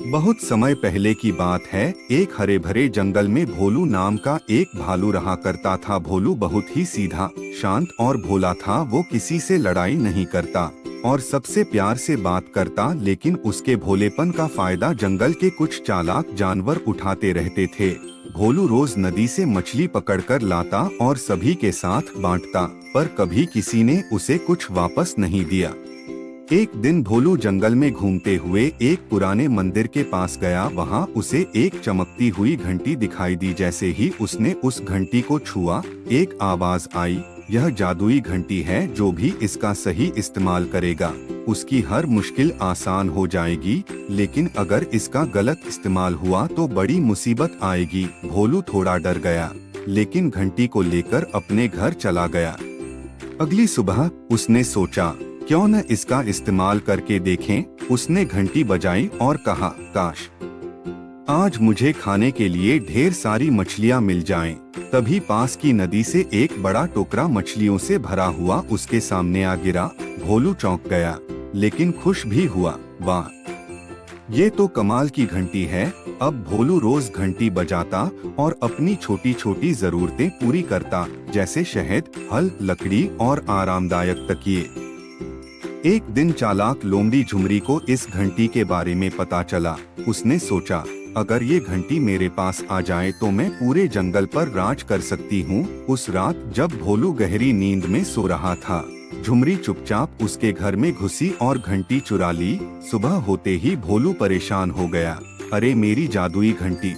बहुत समय पहले की बात है। एक हरे भरे जंगल में भोलू नाम का एक भालू रहा करता था। भोलू बहुत ही सीधा, शांत और भोला था। वो किसी से लड़ाई नहीं करता और सबसे प्यार से बात करता, लेकिन उसके भोलेपन का फायदा जंगल के कुछ चालाक जानवर उठाते रहते थे। भोलू रोज नदी से मछली पकड़कर लाता और सभी के साथ बांटता, पर कभी किसी ने उसे कुछ वापस नहीं दिया। एक दिन भोलू जंगल में घूमते हुए एक पुराने मंदिर के पास गया। वहाँ उसे एक चमकती हुई घंटी दिखाई दी। जैसे ही उसने उस घंटी को छुआ, एक आवाज आई, यह जादुई घंटी है। जो भी इसका सही इस्तेमाल करेगा, उसकी हर मुश्किल आसान हो जाएगी, लेकिन अगर इसका गलत इस्तेमाल हुआ तो बड़ी मुसीबत आएगी। भोलू थोड़ा डर गया, लेकिन घंटी को लेकर अपने घर चला गया। अगली सुबह उसने सोचा, क्यों न इसका इस्तेमाल करके देखें। उसने घंटी बजाई और कहा, काश आज मुझे खाने के लिए ढेर सारी मछलियाँ मिल जाएं। तभी पास की नदी से एक बड़ा टोकरा मछलियों से भरा हुआ उसके सामने आ गिरा। भोलू चौंक गया, लेकिन खुश भी हुआ। वाह, ये तो कमाल की घंटी है। अब भोलू रोज घंटी बजाता और अपनी छोटी छोटी जरूरतें पूरी करता, जैसे शहद, फल, लकड़ी और आरामदायक तकिए। एक दिन चालाक लोमड़ी झुमरी को इस घंटी के बारे में पता चला। उसने सोचा, अगर ये घंटी मेरे पास आ जाए तो मैं पूरे जंगल पर राज कर सकती हूँ। उस रात जब भोलू गहरी नींद में सो रहा था, झुमरी चुपचाप उसके घर में घुसी और घंटी चुरा ली। सुबह होते ही भोलू परेशान हो गया। अरे मेरी जादुई घंटी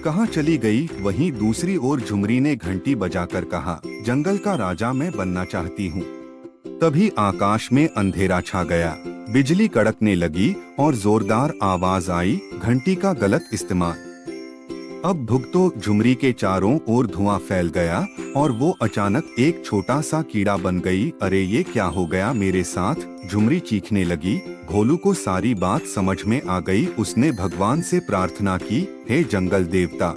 कहाँ चली गई? वहीं दूसरी ओर झुमरी ने घंटी बजाकर कहा, जंगल का राजा मैं बनना चाहती हूँ। तभी आकाश में अंधेरा छा गया, बिजली कड़कने लगी और जोरदार आवाज आई, घंटी का गलत इस्तेमाल। अब भुगतो। झुमरी के चारों ओर धुआं फैल गया और वो अचानक एक छोटा सा कीड़ा बन गई। अरे ये क्या हो गया मेरे साथ? झुमरी चीखने लगी। भोलू को सारी बात समझ में आ गई। उसने भगवान से प्रार्थना की, हे जंगल देवता,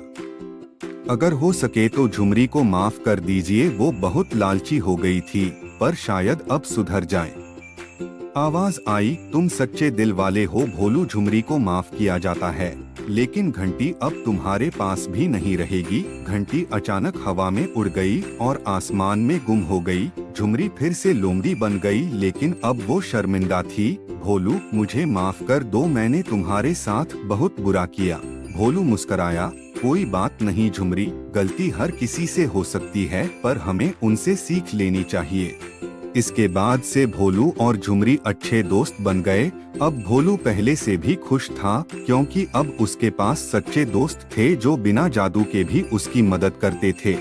अगर हो सके तो झुमरी को माफ कर दीजिए। वो बहुत लालची हो गई थी, पर शायद अब सुधर जाए। आवाज आई, तुम सच्चे दिल वाले हो। भोलू, झुमरी को माफ किया जाता है, लेकिन घंटी अब तुम्हारे पास भी नहीं रहेगी। घंटी अचानक हवा में उड़ गई और आसमान में गुम हो गई। झुमरी फिर से लोमड़ी बन गई, लेकिन अब वो शर्मिंदा थी। भोलू, मुझे माफ कर दो, मैंने तुम्हारे साथ बहुत बुरा किया। भोलू मुस्कुराया, कोई बात नहीं झुमरी, गलती हर किसी से हो सकती है, पर हमें उनसे सीख लेनी चाहिए। इसके बाद से भोलू और झुमरी अच्छे दोस्त बन गए। अब भोलू पहले से भी खुश था, क्योंकि अब उसके पास सच्चे दोस्त थे जो बिना जादू के भी उसकी मदद करते थे।